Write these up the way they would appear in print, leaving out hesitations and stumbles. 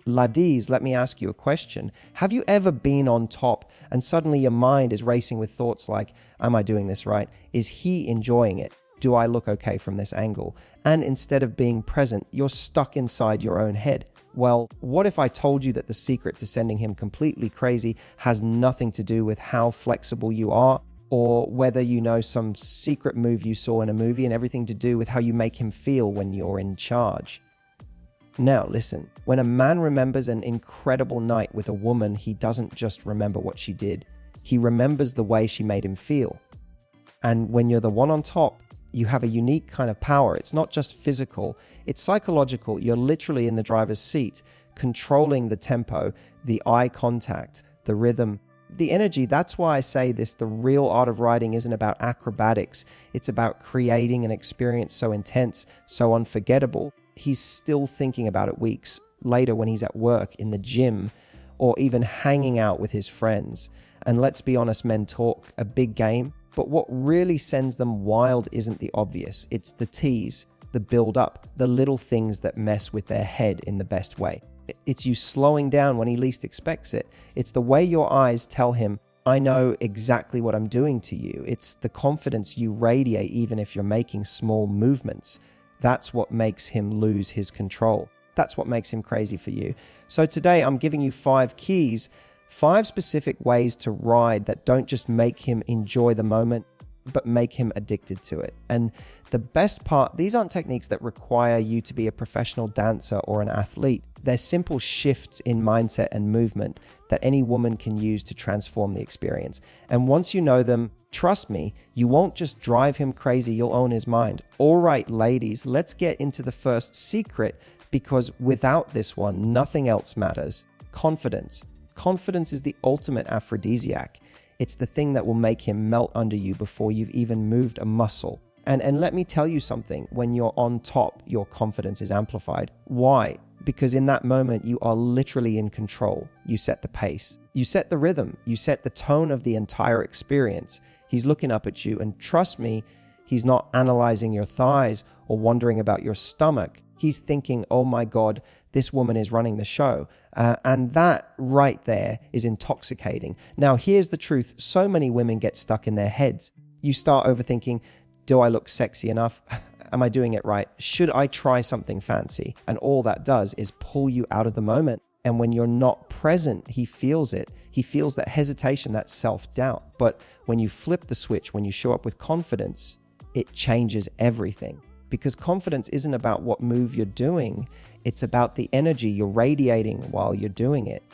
Ladies, let me ask you a question. Have you ever been on top and suddenly your mind is racing with thoughts like, am I doing this right? Is he enjoying it? Do I look okay from this angle? And instead of being present, you're stuck inside your own head. Well, what if I told you that the secret to sending him completely crazy has nothing to do with how flexible you are, or whether you know some secret move you saw in a movie, and everything to do with how you make him feel when you're in charge? Now listen, when a man remembers an incredible night with a woman, he doesn't just remember what she did. He remembers the way she made him feel. And when you're the one on top, you have a unique kind of power. It's not just physical, it's psychological. You're literally in the driver's seat, controlling the tempo, the eye contact, the rhythm, the energy. That's why I say this, the real art of riding isn't about acrobatics. It's about creating an experience so intense, so unforgettable. He's still thinking about it weeks later when he's at work, in the gym, or even hanging out with his friends. And let's be honest, men talk a big game, but what really sends them wild isn't the obvious. It's the tease, the build up, the little things that mess with their head in the best way. It's you slowing down when he least expects it. It's the way your eyes tell him, I know exactly what I'm doing to you. It's the confidence you radiate even if you're making small movements. That's what makes him lose his control. That's what makes him crazy for you. So today I'm giving you 5 keys, 5 specific ways to ride that don't just make him enjoy the moment, but make him addicted to it. And the best part, these aren't techniques that require you to be a professional dancer or an athlete. They're simple shifts in mindset and movement that any woman can use to transform the experience. And once you know them, trust me, you won't just drive him crazy, you'll own his mind. All right, ladies, let's get into the first secret, because without this one, nothing else matters. Confidence. Confidence is the ultimate aphrodisiac. It's the thing that will make him melt under you before you've even moved a muscle. And let me tell you something, when you're on top, your confidence is amplified. Why? Because in that moment, you are literally in control. You set the pace, you set the rhythm, you set the tone of the entire experience. He's looking up at you, and trust me, he's not analyzing your thighs or wondering about your stomach. He's thinking, oh my God, this woman is running the show. And that right there is intoxicating. Now, here's the truth. So many women get stuck in their heads. You start overthinking, do I look sexy enough? Am I doing it right? Should I try something fancy? And all that does is pull you out of the moment. And when you're not present, he feels it. He feels that hesitation, that self-doubt. But when you flip the switch, when you show up with confidence, it changes everything. Because confidence isn't about what move you're doing. It's about the energy you're radiating while you're doing it.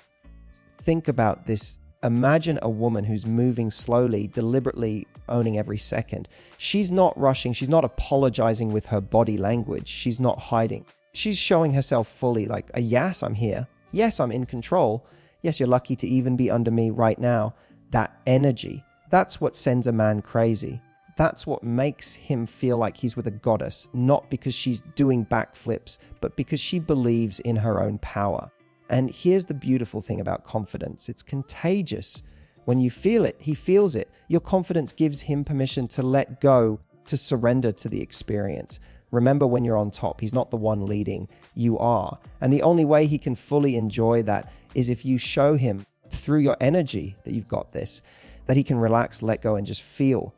Think about this. Imagine a woman who's moving slowly, deliberately owning every second. She's not rushing. She's not apologizing with her body language. She's not hiding. She's showing herself fully, like, yes, I'm here. Yes, I'm in control. Yes, you're lucky to even be under me right now. That energy, that's what sends a man crazy. That's what makes him feel like he's with a goddess, not because she's doing backflips, but because she believes in her own power. And here's the beautiful thing about confidence. It's contagious. When you feel it, he feels it. Your confidence gives him permission to let go, to surrender to the experience. Remember, when you're on top, he's not the one leading, you are. And the only way he can fully enjoy that is if you show him through your energy that you've got this, that he can relax, let go, and just feel.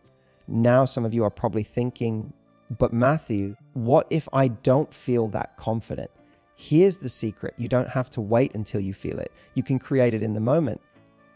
Now, some of you are probably thinking, but Matthew, what if I don't feel that confident? Here's the secret. You don't have to wait until you feel it. You can create it in the moment.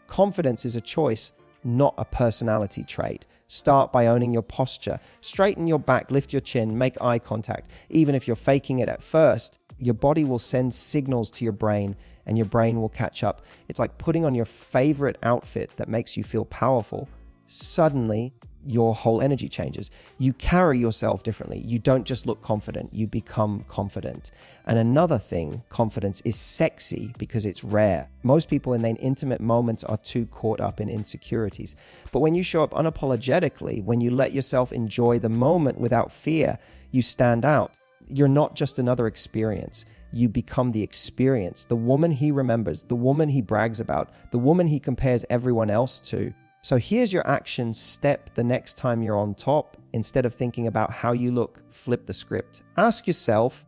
Confidence is a choice, not a personality trait. Start by owning your posture. Straighten your back, lift your chin, make eye contact. Even if you're faking it at first, your body will send signals to your brain and your brain will catch up. It's like putting on your favorite outfit that makes you feel powerful. Suddenly, your whole energy changes. You carry yourself differently. You don't just look confident, you become confident. And another thing, confidence is sexy because it's rare. Most people in their intimate moments are too caught up in insecurities. But when you show up unapologetically, when you let yourself enjoy the moment without fear, you stand out. You're not just another experience. You become the experience, the woman he remembers, the woman he brags about, the woman he compares everyone else to. So here's your action step the next time you're on top. Instead of thinking about how you look, flip the script. Ask yourself,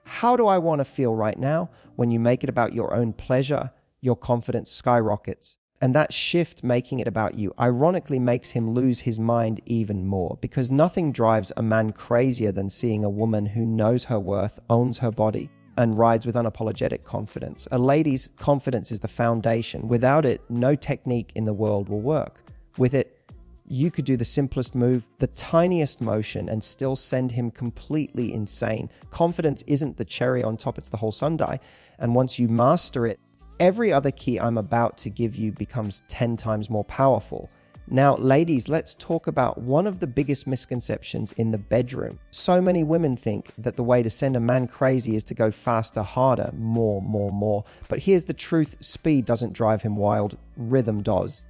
How do I want to feel right now? When you make it about your own pleasure, your confidence skyrockets. And that shift, making it about you, ironically makes him lose his mind even more, because nothing drives a man crazier than seeing a woman who knows her worth, owns her body, and rides with unapologetic confidence. A lady's confidence is the foundation. Without it, no technique in the world will work. With it, you could do the simplest move, the tiniest motion, and still send him completely insane. Confidence isn't the cherry on top, it's the whole sundae. And once you master it, every other key I'm about to give you becomes 10 times more powerful. Now, ladies, let's talk about one of the biggest misconceptions in the bedroom. So many women think that the way to send a man crazy is to go faster, harder, more. But here's the truth: speed doesn't drive him wild, rhythm does.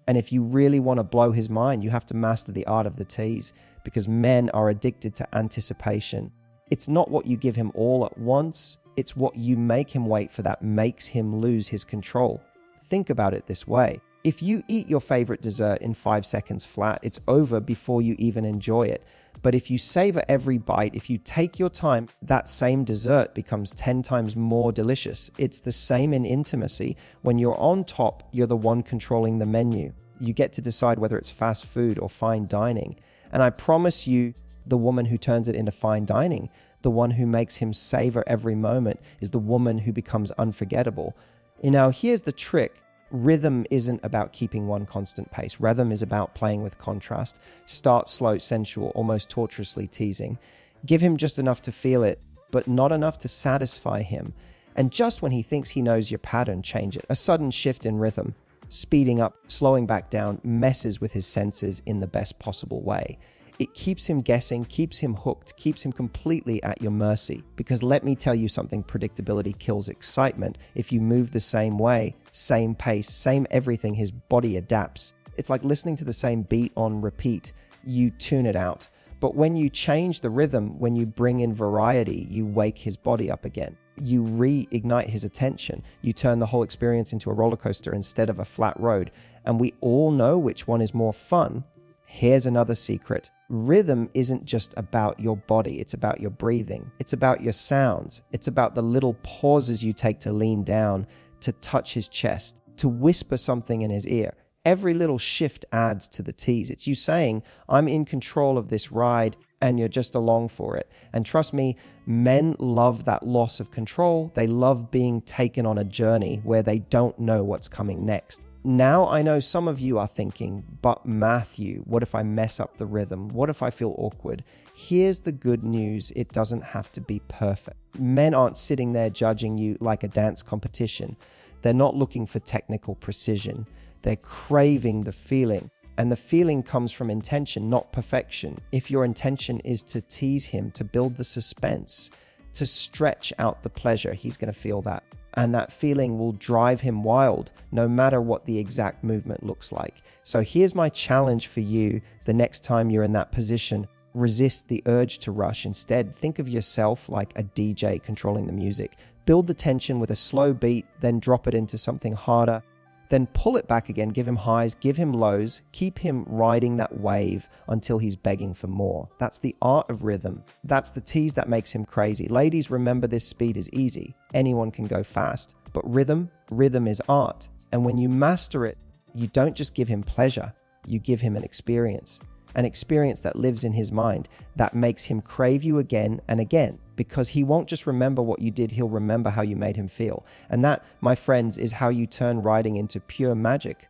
And if you really want to blow his mind, you have to master the art of the tease, because men are addicted to anticipation. It's not what you give him all at once, it's what you make him wait for that makes him lose his control. Think about it this way. If you eat your favorite dessert in 5 seconds flat, it's over before you even enjoy it. But if you savor every bite, if you take your time, that same dessert becomes 10 times more delicious. It's the same in intimacy. When you're on top, you're the one controlling the menu. You get to decide whether it's fast food or fine dining. And I promise you, the woman who turns it into fine dining, the one who makes him savor every moment, is the woman who becomes unforgettable. Now, here's the trick. Rhythm isn't about keeping one constant pace. Rhythm is about playing with contrast. Start slow, sensual, almost torturously teasing. Give him just enough to feel it, but not enough to satisfy him. And just when he thinks he knows your pattern, change it. A sudden shift in rhythm, speeding up, slowing back down, messes with his senses in the best possible way. It keeps him guessing, keeps him hooked, keeps him completely at your mercy. Because let me tell you something, predictability kills excitement. If you move the same way, same pace, same everything, his body adapts. It's like listening to the same beat on repeat. You tune it out. But when you change the rhythm, when you bring in variety, you wake his body up again. You reignite his attention. You turn the whole experience into a roller coaster instead of a flat road. And we all know which one is more fun. Here's another secret. Rhythm isn't just about your body, it's about your breathing. It's about your sounds. It's about the little pauses you take to lean down, to touch his chest, to whisper something in his ear. Every little shift adds to the tease. It's you saying, I'm in control of this ride, and you're just along for it. And trust me, men love that loss of control. They love being taken on a journey where they don't know what's coming next. Now I know some of you are thinking, but Matthew, what if I mess up the rhythm? What if I feel awkward? Here's the good news. It doesn't have to be perfect. Men aren't sitting there judging you like a dance competition. They're not looking for technical precision. They're craving the feeling. And the feeling comes from intention, not perfection. If your intention is to tease him, to build the suspense, to stretch out the pleasure, he's going to feel that. And that feeling will drive him wild, no matter what the exact movement looks like. So here's my challenge for you the next time you're in that position. Resist the urge to rush. Instead, think of yourself like a DJ controlling the music. Build the tension with a slow beat, then drop it into something harder. Then pull it back again, give him highs, give him lows, keep him riding that wave until he's begging for more. That's the art of rhythm. That's the tease that makes him crazy. Ladies, remember this: speed is easy. Anyone can go fast. But rhythm is art. And when you master it, you don't just give him pleasure, you give him an experience that lives in his mind, that makes him crave you again and again. Because he won't just remember what you did, he'll remember how you made him feel. And that, my friends, is how you turn riding into pure magic.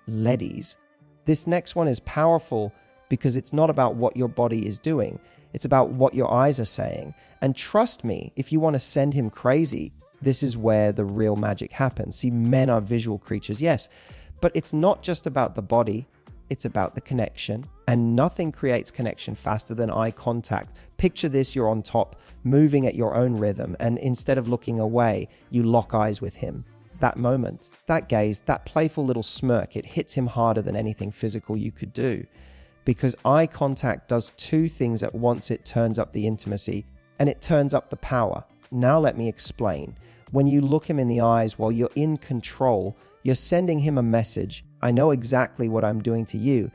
Ladies, this next one is powerful because it's not about what your body is doing. It's about what your eyes are saying. And trust me, if you want to send him crazy, this is where the real magic happens. See, men are visual creatures, yes, but it's not just about the body. It's about the connection, and nothing creates connection faster than eye contact. Picture this: you're on top, moving at your own rhythm, and instead of looking away, you lock eyes with him. That moment, that gaze, that playful little smirk, it hits him harder than anything physical you could do. Because eye contact does two things at once. It turns up the intimacy, and it turns up the power. Now let me explain. When you look him in the eyes while you're in control, you're sending him a message. I know exactly what I'm doing to you.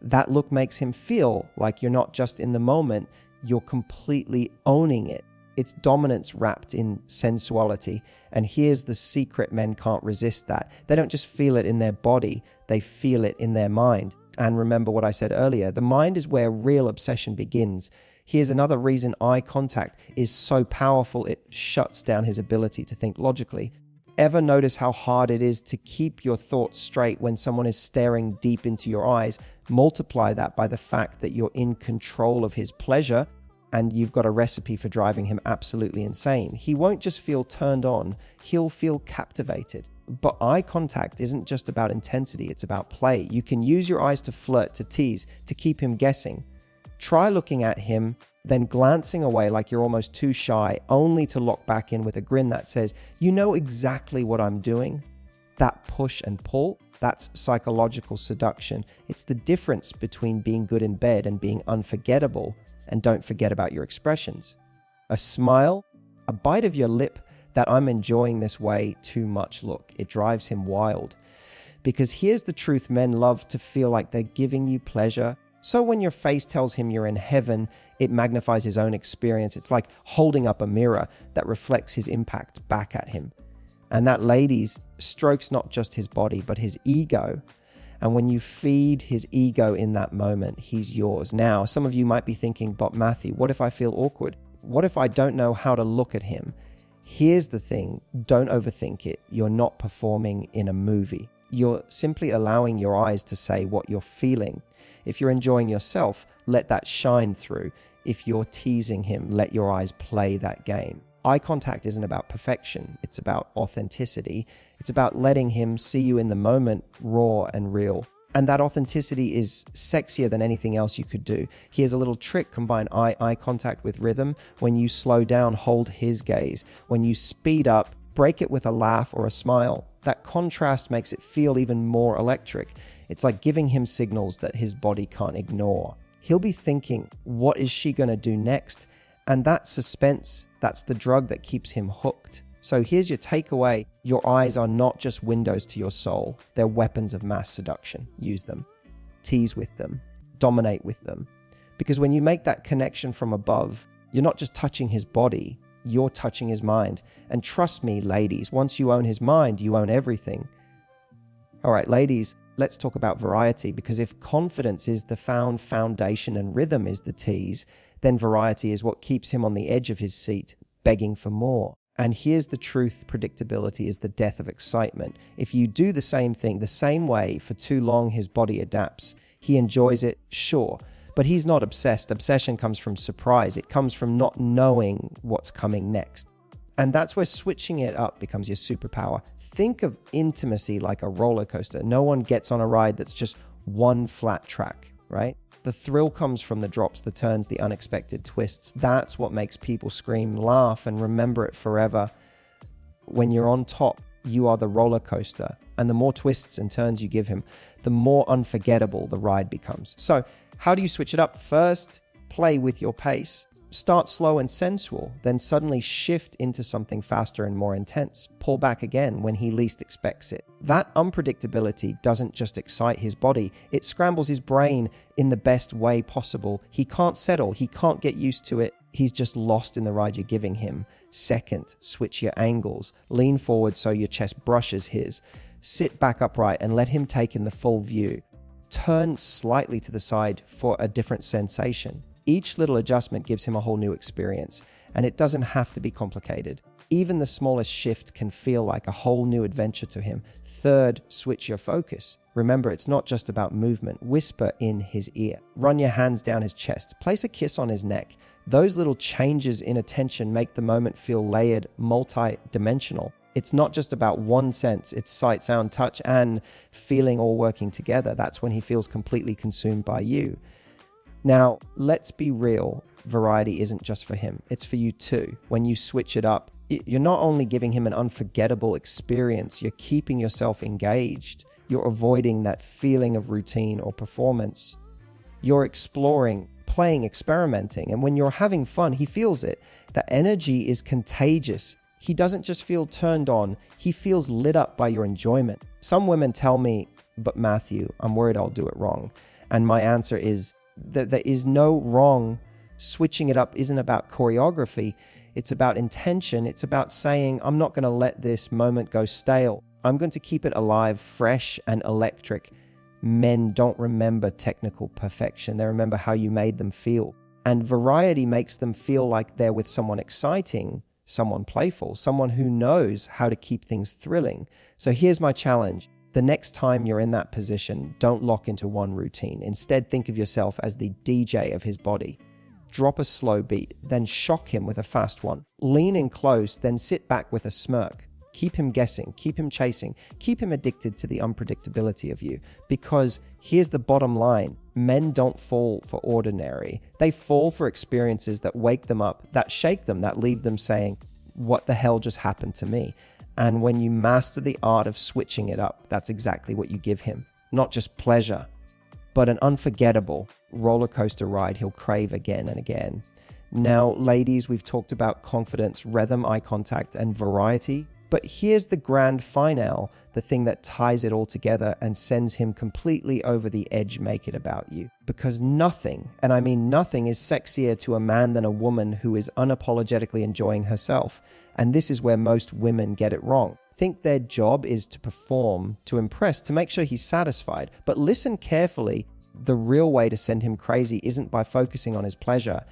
That look makes him feel like you're not just in the moment, you're completely owning it. It's dominance wrapped in sensuality. And here's the secret: men can't resist that. They don't just feel it in their body, they feel it in their mind. And remember what I said earlier, the mind is where real obsession begins. Here's another reason eye contact is so powerful: it shuts down his ability to think logically. Ever notice how hard it is to keep your thoughts straight when someone is staring deep into your eyes? Multiply that by the fact that you're in control of his pleasure, and you've got a recipe for driving him absolutely insane. He won't just feel turned on, he'll feel captivated. But eye contact isn't just about intensity, it's about play. You can use your eyes to flirt, to tease, to keep him guessing. Try looking at him, then glancing away like you're almost too shy, only to lock back in with a grin that says, "You know exactly what I'm doing." That push and pull, that's psychological seduction. It's the difference between being good in bed and being unforgettable. And don't forget about your expressions. A smile, a bite of your lip, that "I'm enjoying this way too much" look. It drives him wild. Because here's the truth: men love to feel like they're giving you pleasure. So when your face tells him you're in heaven, it magnifies his own experience. It's like holding up a mirror that reflects his impact back at him. And that, ladies, strokes not just his body, but his ego. And when you feed his ego in that moment, he's yours. Now, some of you might be thinking, "But Matthew, what if I feel awkward? What if I don't know how to look at him?" Here's the thing: don't overthink it. You're not performing in a movie. You're simply allowing your eyes to say what you're feeling. If you're enjoying yourself, let that shine through. If you're teasing him, let your eyes play that game. Eye contact isn't about perfection. It's about authenticity. It's about letting him see you in the moment, raw and real. And that authenticity is sexier than anything else you could do. Here's a little trick: combine eye contact with rhythm. When you slow down, hold his gaze. When you speed up, break it with a laugh or a smile. That contrast makes it feel even more electric. It's like giving him signals that his body can't ignore. He'll be thinking, "What is she going to do next?" And that suspense, that's the drug that keeps him hooked. So here's your takeaway: your eyes are not just windows to your soul. They're weapons of mass seduction. Use them. Tease with them. Dominate with them. Because when you make that connection from above, you're not just touching his body, you're touching his mind. And trust me, ladies, once you own his mind, you own everything. All right, ladies, let's talk about variety, because if confidence is the foundation and rhythm is the tease, then variety is what keeps him on the edge of his seat, begging for more. And here's the truth: predictability is the death of excitement. If you do the same thing the same way for too long, his body adapts. He enjoys it, sure, but he's not obsessed. Obsession comes from surprise. It comes from not knowing what's coming next. And that's where switching it up becomes your superpower. Think of intimacy like a roller coaster. No one gets on a ride that's just one flat track, right? The thrill comes from the drops, the turns, the unexpected twists. That's what makes people scream, laugh, and remember it forever. When you're on top, you are the roller coaster. And the more twists and turns you give him, the more unforgettable the ride becomes. So how do you switch it up? First, play with your pace. Start slow and sensual, then suddenly shift into something faster and more intense. Pull back again when he least expects it. That unpredictability doesn't just excite his body, it scrambles his brain in the best way possible. He can't settle, he can't get used to it. He's just lost in the ride you're giving him. Second, switch your angles. Lean forward so your chest brushes his. Sit back upright and let him take in the full view. Turn slightly to the side for a different sensation. Each little adjustment gives him a whole new experience, and it doesn't have to be complicated. Even the smallest shift can feel like a whole new adventure to him. Third, switch your focus. Remember, it's not just about movement. Whisper in his ear. Run your hands down his chest. Place a kiss on his neck. Those little changes in attention make the moment feel layered, multi-dimensional. It's not just about one sense. It's sight, sound, touch, and feeling all working together. That's when he feels completely consumed by you. Now, let's be real. Variety isn't just for him. It's for you too. When you switch it up, you're not only giving him an unforgettable experience, you're keeping yourself engaged. You're avoiding that feeling of routine or performance. You're exploring, playing, experimenting. And when you're having fun, he feels it. The energy is contagious. He doesn't just feel turned on, he feels lit up by your enjoyment. Some women tell me, "But Matthew, I'm worried I'll do it wrong." And my answer is that there is no wrong. Switching it up isn't about choreography. It's about intention. It's about saying, I'm not going to let this moment go stale. I'm going to keep it alive, fresh and electric. Men don't remember technical perfection. They remember how you made them feel. And variety makes them feel like they're with someone exciting, someone playful, someone who knows how to keep things thrilling. So here's my challenge. The next time you're in that position, don't lock into one routine. Instead, think of yourself as the DJ of his body. Drop a slow beat, then shock him with a fast one. Lean in close, then sit back with a smirk. Keep him guessing, keep him chasing, keep him addicted to the unpredictability of you. Because here's the bottom line. Men don't fall for ordinary. They fall for experiences that wake them up, that shake them, that leave them saying, what the hell just happened to me? And when you master the art of switching it up, that's exactly what you give him. Not just pleasure, but an unforgettable roller coaster ride he'll crave again and again. Now, ladies, we've talked about confidence, rhythm, eye contact, and variety. But here's the grand finale, the thing that ties it all together and sends him completely over the edge, make it about you. Because nothing, and I mean nothing, is sexier to a man than a woman who is unapologetically enjoying herself. And this is where most women get it wrong. Think their job is to perform, to impress, to make sure he's satisfied. But listen carefully, the real way to send him crazy isn't by focusing on his pleasure,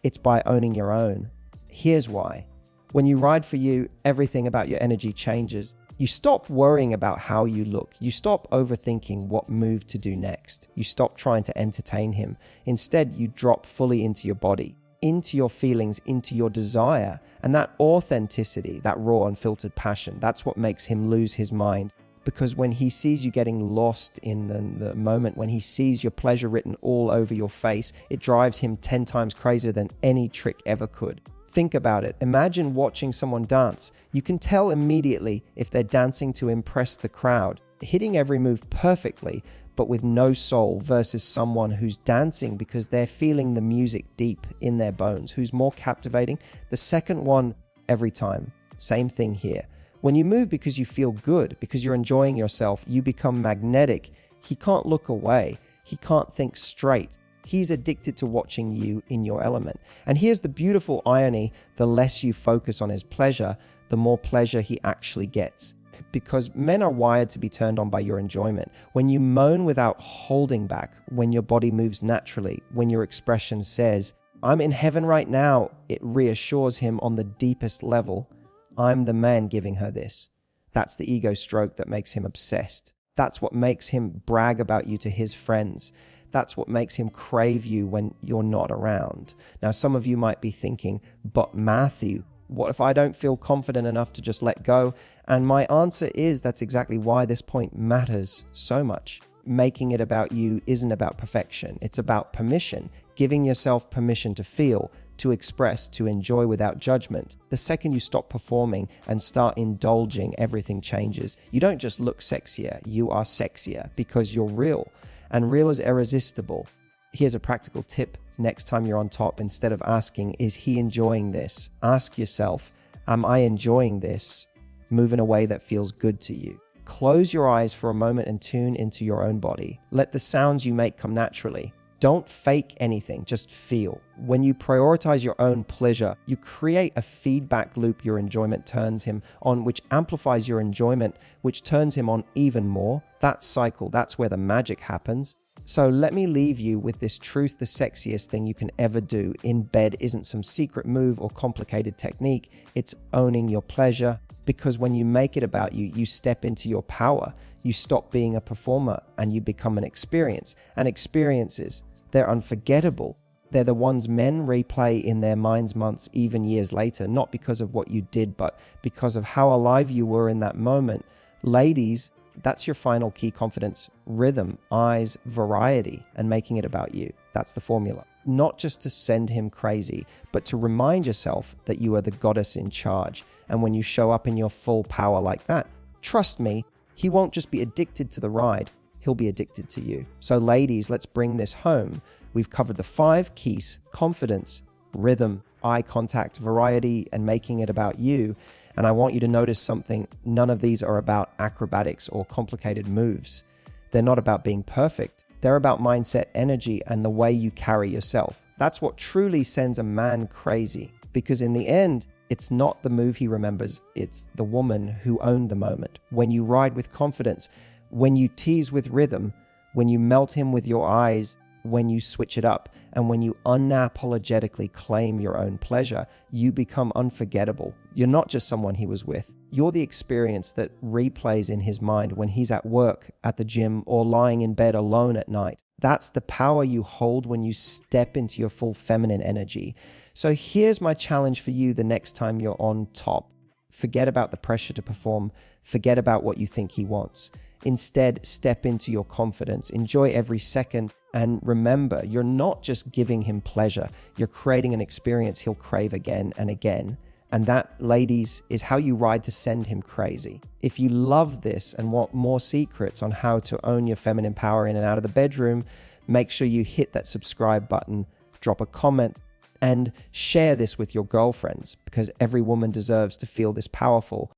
it's by owning your own. Here's why. When you ride for you, everything about your energy changes. You stop worrying about how you look. You stop overthinking what move to do next. You stop trying to entertain him. Instead, you drop fully into your body, into your feelings, into your desire. And that authenticity, that raw, unfiltered passion, that's what makes him lose his mind. Because when he sees you getting lost in the moment, when he sees your pleasure written all over your face, it drives him 10 times crazier than any trick ever could. Think about it. Imagine watching someone dance. You can tell immediately if they're dancing to impress the crowd, hitting every move perfectly, but with no soul, versus someone who's dancing because they're feeling the music deep in their bones. Who's more captivating? The second one every time. Same thing here. When you move because you feel good, because you're enjoying yourself, you become magnetic. He can't look away. He can't think straight. He's addicted to watching you in your element. And here's the beautiful irony. The less you focus on his pleasure, the more pleasure he actually gets. Because men are wired to be turned on by your enjoyment. When you moan without holding back, when your body moves naturally, when your expression says, I'm in heaven right now, it reassures him on the deepest level. I'm the man giving her this. That's the ego stroke that makes him obsessed. That's what makes him brag about you to his friends. That's what makes him crave you when you're not around. Now, some of you might be thinking, but Matthew, what if I don't feel confident enough to just let go? And my answer is that's exactly why this point matters so much. Making it about you isn't about perfection. It's about permission, giving yourself permission to feel, to express, to enjoy without judgment. The second you stop performing and start indulging, everything changes. You don't just look sexier, you are sexier because you're real. And real is irresistible. Here's a practical tip. Next time you're on top, instead of asking, is he enjoying this? Ask yourself, am I enjoying this? Move in a way that feels good to you. Close your eyes for a moment and tune into your own body. Let the sounds you make come naturally. Don't fake anything, just feel. When you prioritize your own pleasure, you create a feedback loop your enjoyment turns him on, which amplifies your enjoyment, which turns him on even more. That cycle, that's where the magic happens. So let me leave you with this truth. The sexiest thing you can ever do in bed isn't some secret move or complicated technique. It's owning your pleasure. Because when you make it about you, you step into your power. You stop being a performer and you become an experience. And experiences, they're unforgettable. They're the ones men replay in their minds months, even years later, not because of what you did, but because of how alive you were in that moment. Ladies, that's your final key: confidence, rhythm, eyes, variety, and making it about you. That's the formula. Not just to send him crazy, but to remind yourself that you are the goddess in charge. And when you show up in your full power like that, trust me, he won't just be addicted to the ride, he'll be addicted to you. So ladies, let's bring this home. We've covered the 5 keys: confidence, rhythm, eye contact, variety, and making it about you. And I want you to notice something. None of these are about acrobatics or complicated moves. They're not about being perfect. They're about mindset, energy, and the way you carry yourself. That's what truly sends a man crazy. Because in the end, It's not the move he remembers, it's the woman who owned the moment. When you ride with confidence, when you tease with rhythm, when you melt him with your eyes, when you switch it up, and when you unapologetically claim your own pleasure, you become unforgettable. You're not just someone he was with. You're the experience that replays in his mind when he's at work, at the gym, or lying in bed alone at night. That's the power you hold when you step into your full feminine energy. So here's my challenge for you the next time you're on top. Forget about the pressure to perform. Forget about what you think he wants. Instead, step into your confidence. Enjoy every second. And remember, you're not just giving him pleasure. You're creating an experience he'll crave again and again. And that, ladies, is how you ride to send him crazy. If you love this and want more secrets on how to own your feminine power in and out of the bedroom, make sure you hit that subscribe button, drop a comment, and share this with your girlfriends, because every woman deserves to feel this powerful.